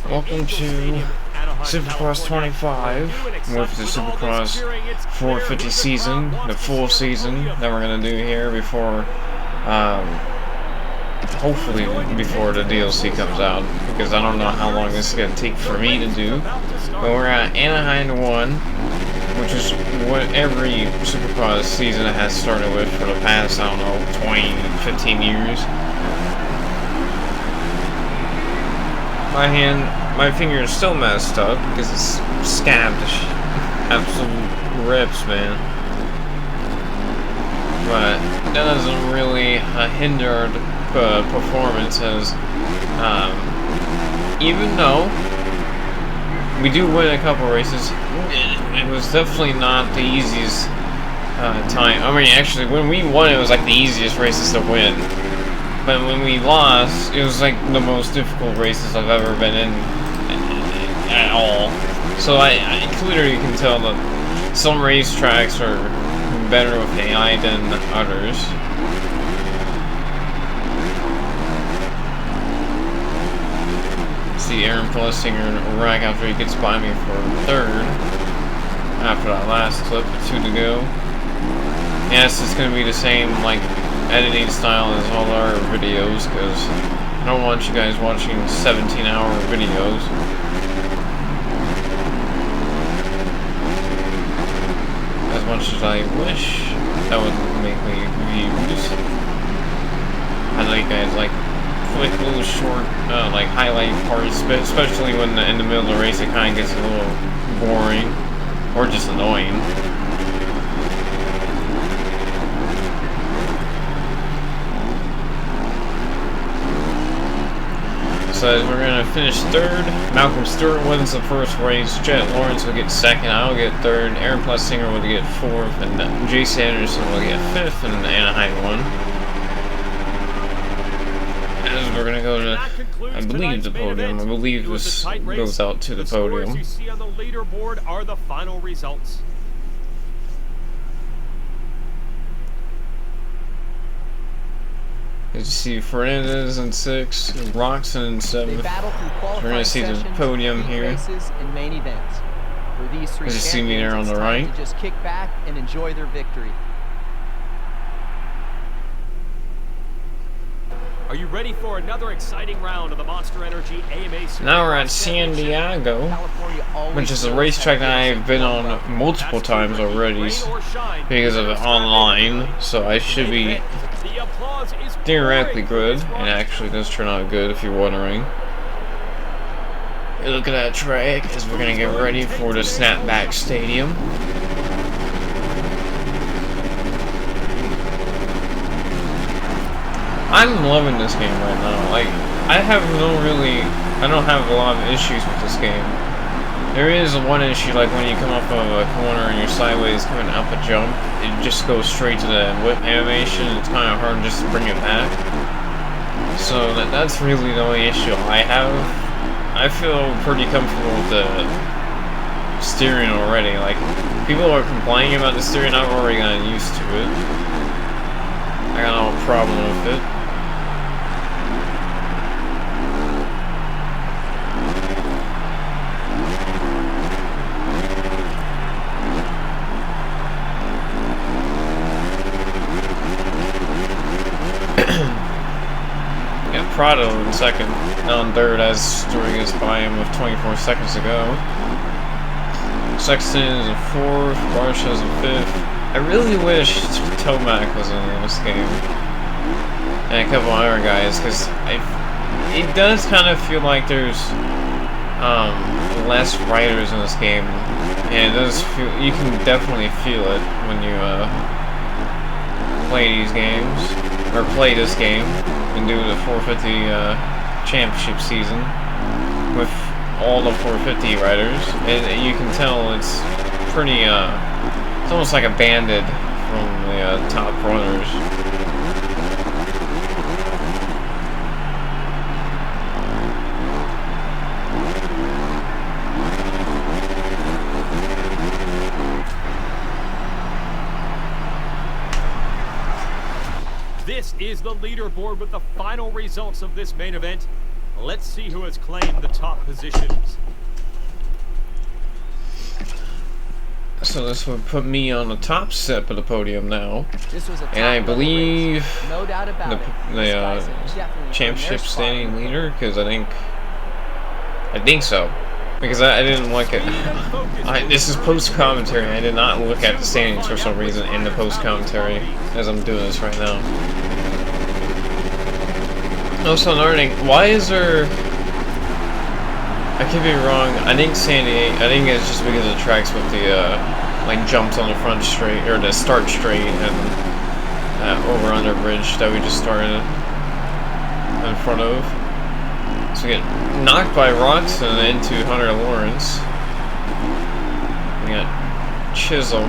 Welcome to Supercross 25 with the Supercross 450 season, the full season that we're going to do here before, hopefully before the DLC comes out, because I don't know how long this is going to take for me to do. But we're at Anaheim 1, which is what every Supercross season has started with for the past, I don't know, 20, 15 years. My finger is still messed up because it's scabbed. Absolute rips, man. But that doesn't really hinder the performance, as even though we do win a couple races, it was definitely not the easiest time. I mean, actually, when we won, it was like the easiest races to win. But when we lost, it was like the most difficult races I've ever been in at all. So I clearly can tell that some racetracks are better with AI than others. See Aaron Plessinger wreck after he gets by me for third. After that last clip, 2 to go. Yes, it's gonna be the same, like, editing style as all our videos, because I don't want you guys watching 17-hour videos. As much as I wish that would make me views. I know you guys like quick little short like highlight parts, but especially when in the middle of the race it kind of gets a little boring or just annoying. Says we're gonna finish third. Malcolm Stewart wins the first race. Jet Lawrence will get second. I'll get third. Aaron Plessinger will get fourth, and J.C. Anderson will get fifth in the Anaheim 1. As we're gonna go to, I believe, the podium. I believe this goes out to the podium. You see on the leaderboard are the final results. As you see, Fernandez in 6th, Roxon in 7th. We're going to see the podium here. As you see me there on the right. Just kick back and enjoy their victory. Are you ready for another exciting round of the Monster Energy AMA Supercross? Now we're at San Diego, which is a racetrack that I've been on multiple times already because of it online, so I should be theoretically good. It actually does turn out good if you're wondering. Look at that track as we're going to get ready for the Snapback Stadium. I'm loving this game right now. Like, I don't have a lot of issues with this game. There is one issue, like when you come up of a corner and you're sideways coming up a jump, it just goes straight to the whip animation. It's kind of hard just to bring it back. So that's really the only issue I have. I feel pretty comfortable with the steering already. Like, people are complaining about the steering, I've already gotten used to it. I got no problem with it. Prado in second, on third as Stewart gets by him with 24 seconds to go. Sexton is in fourth, Barsha is in fifth. I really wish Tomac was in this game, and a couple other guys, because it does kind of feel like there's less riders in this game, and it does feel, you can definitely feel it when you play these games, or play this game. And do the 450 championship season with all the 450 riders, and you can tell it's pretty it's almost like a banded from the top runners. This is the leaderboard with the final results of this main event. Let's see who has claimed the top positions. So this would put me on the top step of the podium now. This was a And I top-level believe race. No doubt about the it. These guys have definitely earned their championship spot standing in the leader, because I think so. Because I didn't look at... this is post-commentary. I did not look at the standings for some reason in the post-commentary as I'm doing this right now. Also, another thing, why is there... I could be wrong. I think I think it's just because of the tracks with the, like, jumps on the front straight, or the start straight, and over-under bridge that we just started in front of. So we get knocked by Roxon into Hunter Lawrence. We got Chisholm.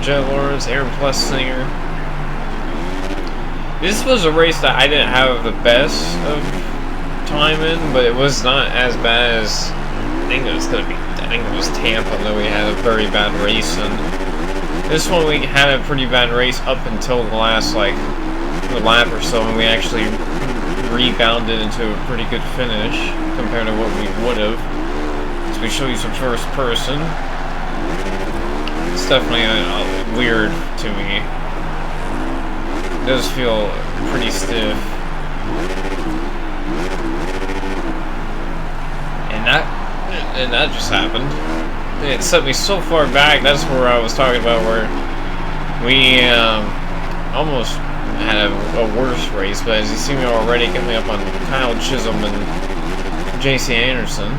Jet Lawrence, Aaron Plessinger. This was a race that I didn't have the best of time in, but it was not as bad as I think it was Tampa that we had a very bad race, and this one we had a pretty bad race up until the last lap or so, and we actually rebounded into a pretty good finish compared to what we would have. So we show you some first person. It's definitely weird to me. It does feel pretty stiff. And that just happened. It set me so far back. That's where I was talking about, where we almost had a worse race. But as you see me already coming up on Kyle Chisholm and JC Anderson.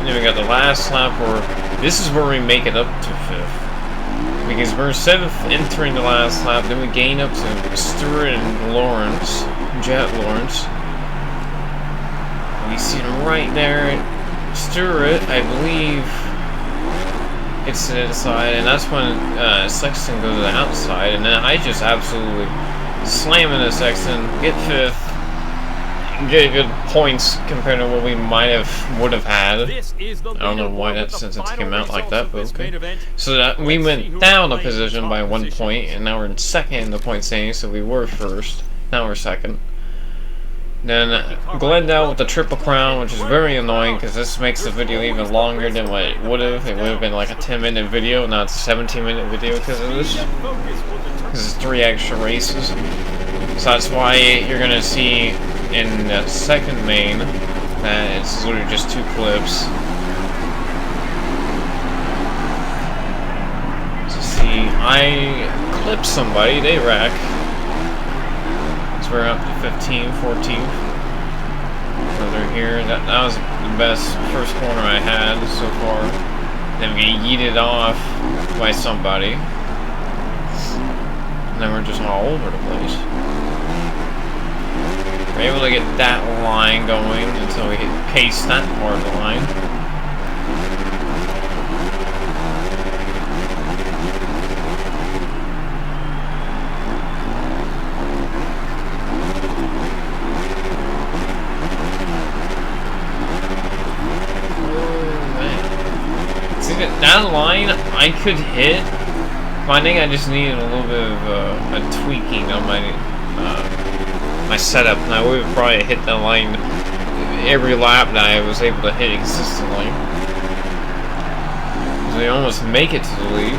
We got the last lap where this is where we make it up to 5th, because we're 7th entering the last lap. Then we gain up to Stewart and Lawrence, Jet Lawrence. We see him right there. Stewart, I believe, it's to the side, and that's when Sexton goes to the outside, and then I just absolutely slam into Sexton, get 5th. Get good points compared to what we would have had. I don't know why that sentence came out like that, but okay. So that we went down a position by 1 point, and now we're in 2nd in the point standings. So we were 1st, now we're 2nd. Then Glendale with the Triple Crown, which is very annoying because this makes the video even longer than what it would have. It would have been like a 10-minute video, now it's a 17-minute video because of this. Because it's 3 extra races. So that's why you're gonna see in the second main that it's literally just 2 clips. So see, I clipped somebody, they wreck. So we're up to 15th, 14th. Over here, that was the best first corner I had so far. Then we get yeeted off by somebody. And then we're just all over the place. We're able to get that line going until we pace that part of the line. Oh man. See that line I could hit, but I think I just needed a little bit of a tweaking on my my setup, and I would have probably hit that line every lap that I was able to hit it consistently. So we almost make it to the lead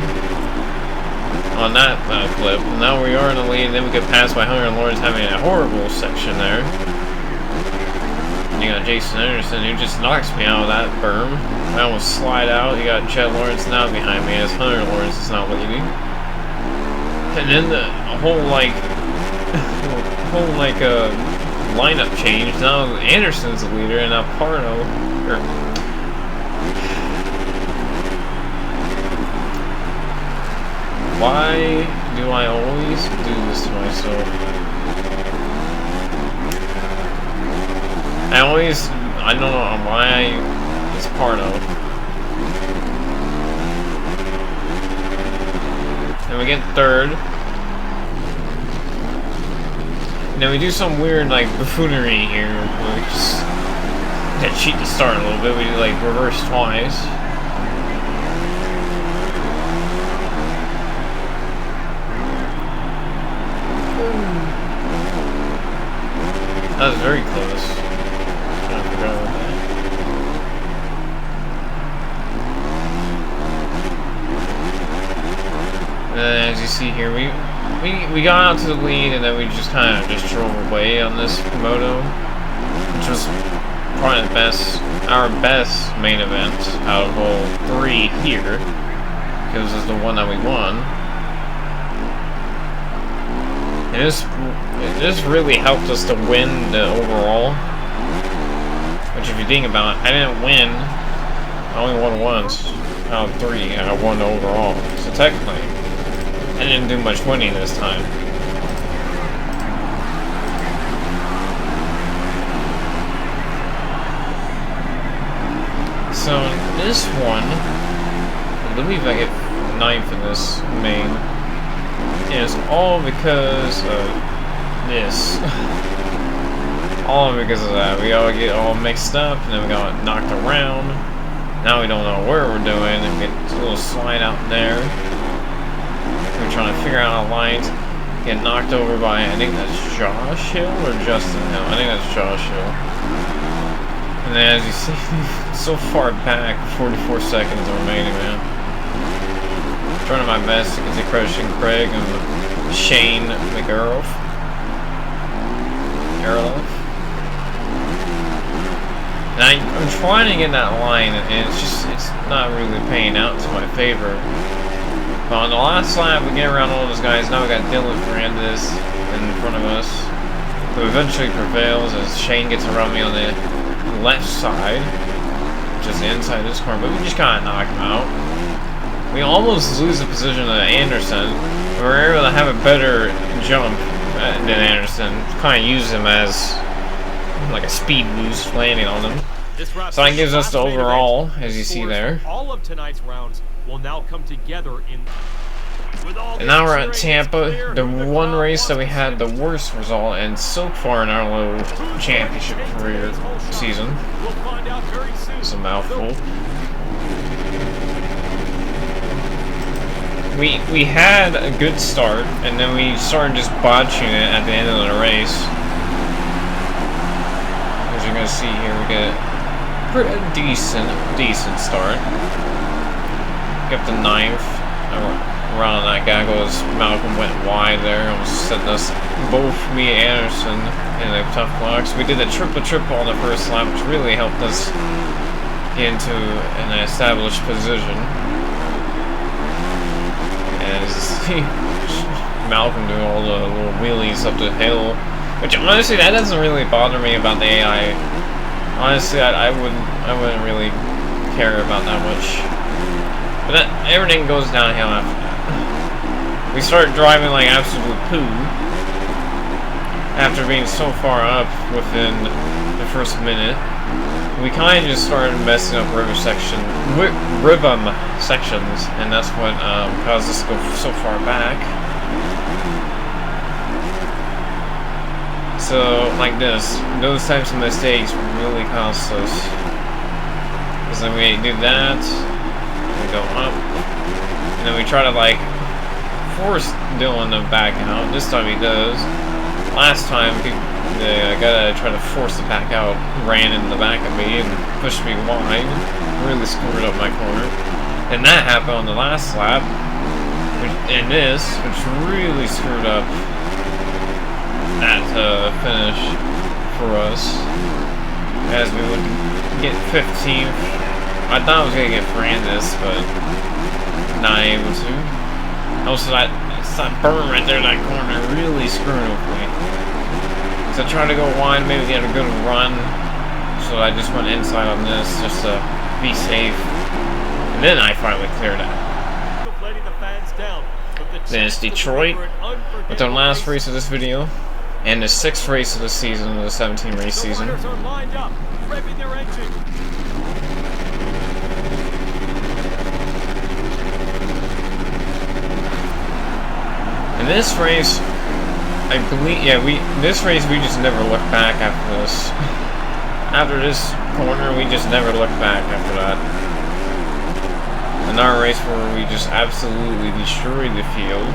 on that clip. And now we are in the lead, and then we get passed by Hunter Lawrence having a horrible section there. And you got Jason Anderson, who just knocks me out of that berm. I almost slide out. You got Jet Lawrence now behind me as Hunter Lawrence is not leading. And then the whole lineup change. Now Anderson's the leader, and now Parno. Why do I always do this to myself? I don't know why it's part of. And we get third. And then we do some weird, like, buffoonery here. We just cheat to start a little bit. We do, like, reverse twice. That was very close. I forgot about that. And then, as you see here, we got out to the lead, and then we just kind of just drove away on this moto, which was probably our best main event out of all three here, because it's the one that we won. And this really helped us to win the overall. Which, if you think about it, I didn't win. I only won once out of three, and I won the overall. So technically, I didn't do much winning this time. So this one, I believe I get 9th in this main. And it's all because of this. All because of that. We all get all mixed up, and then we got knocked around. Now we don't know where we're doing, and we get a little slide out there. We're trying to figure out our lines. Get knocked over by, I think that's Josh Hill or Justin Hill. I think that's Josh Hill. And then, as you see, so far back, 44 seconds remaining, man. Trying my best to get to Christian Craig and Shane McGurl. And I'm trying to get that line, and it's not really paying out to my favor. But on the last lap, we get around all those guys. Now we got Dylan Fernandez in front of us, who eventually prevails as Shane gets around me on the left side, which is the inside of this corner, but we just kind of knock him out. We almost lose the position of Anderson. We were able to have a better jump than Anderson. Kind of use him as like a speed boost landing on him. So that gives us the overall, as you see there. All of tonight's rounds will now come together in. And now we're at Tampa, the one race that we had the worst result in so far in our little championship career season. It's a mouthful. We had a good start, and then we started just botching it at the end of the race. As you're gonna see here, we get a pretty decent start. Get the 9th. Around that guy goes, Malcolm went wide there, almost setting us, both me and Anderson, in a tough box. We did a triple on the first lap, which really helped us get into an established position. As Malcolm doing all the little wheelies up the hill, which honestly that doesn't really bother me about the AI. Honestly, I wouldn't really care about that much. But everything goes downhill after that. We start driving like absolute poo after being so far up within the first minute. We kind of just started messing up rhythm sections, and that's what caused us to go so far back. So, like this, those types of mistakes really cost us. Because then we do that, we go up, and then we try to like force Dylan to back out. This time he does. Last time, the guy that tried to force the back out ran in the back of me and pushed me wide. Really screwed up my corner. And that happened on the last lap. And this, which really screwed up that finish for us. As we would get 15th. I thought I was going to get Fernandez, but not able to. Also, that burn right there in that corner really screwed with me. So I tried to go wide, maybe get a good run. So I just went inside on this just to be safe. And then I finally cleared out. Then it's Detroit with our last race of this video. And the 6th race of the season, the 17 race The season. riders are lined up, revving their engine. In this race, I believe, yeah, this race we just never looked back after this. After this corner, we just never looked back after that. Another race where we just absolutely destroyed the field.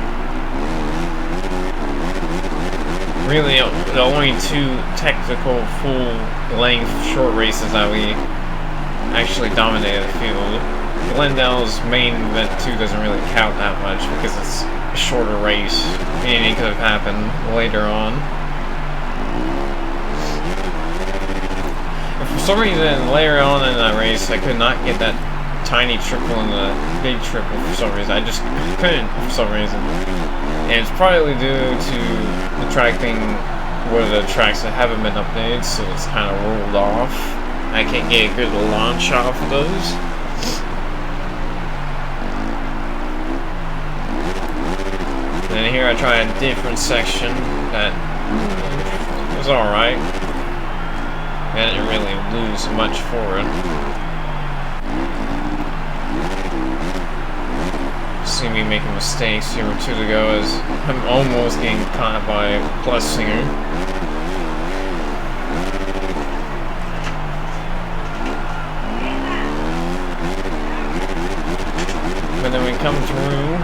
Really, the only 2 technical, full-length short races that we actually dominated the field. Glendale's main event 2 doesn't really count that much because it's a shorter race. Anything could have happened later on. But for some reason, later on in that race, I could not get that tiny triple and the big triple for some reason. I just couldn't for some reason. And it's probably due to the track being one of the tracks that haven't been updated, so it's kind of rolled off. I can't get a good launch off of those. And then here I try a different section that was alright. I didn't really lose much for it. See me making mistakes here with 2 to go as I'm almost getting caught by Plus Singer. But then we come through.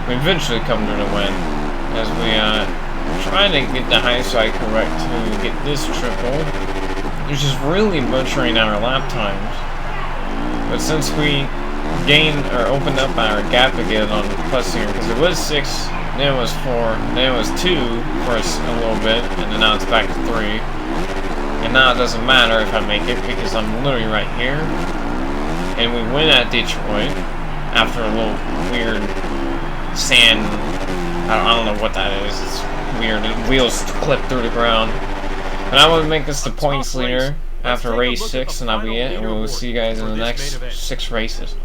We eventually come through the win as we try to get the high side correct to get this triple, which is really butchering our lap times. But since we gained or opened up our gap again on Plus here, because it was 6, then it was 4, then it was 2 for a little bit, and then now it's back to 3. And now it doesn't matter if I make it because I'm literally right here. And we win at Detroit after a little weird sand. I don't know what that is. It's weird. The wheels clip through the ground. And I want to make this the points leader after race 6, and that'll be it. And we will see you guys in the next 6 races.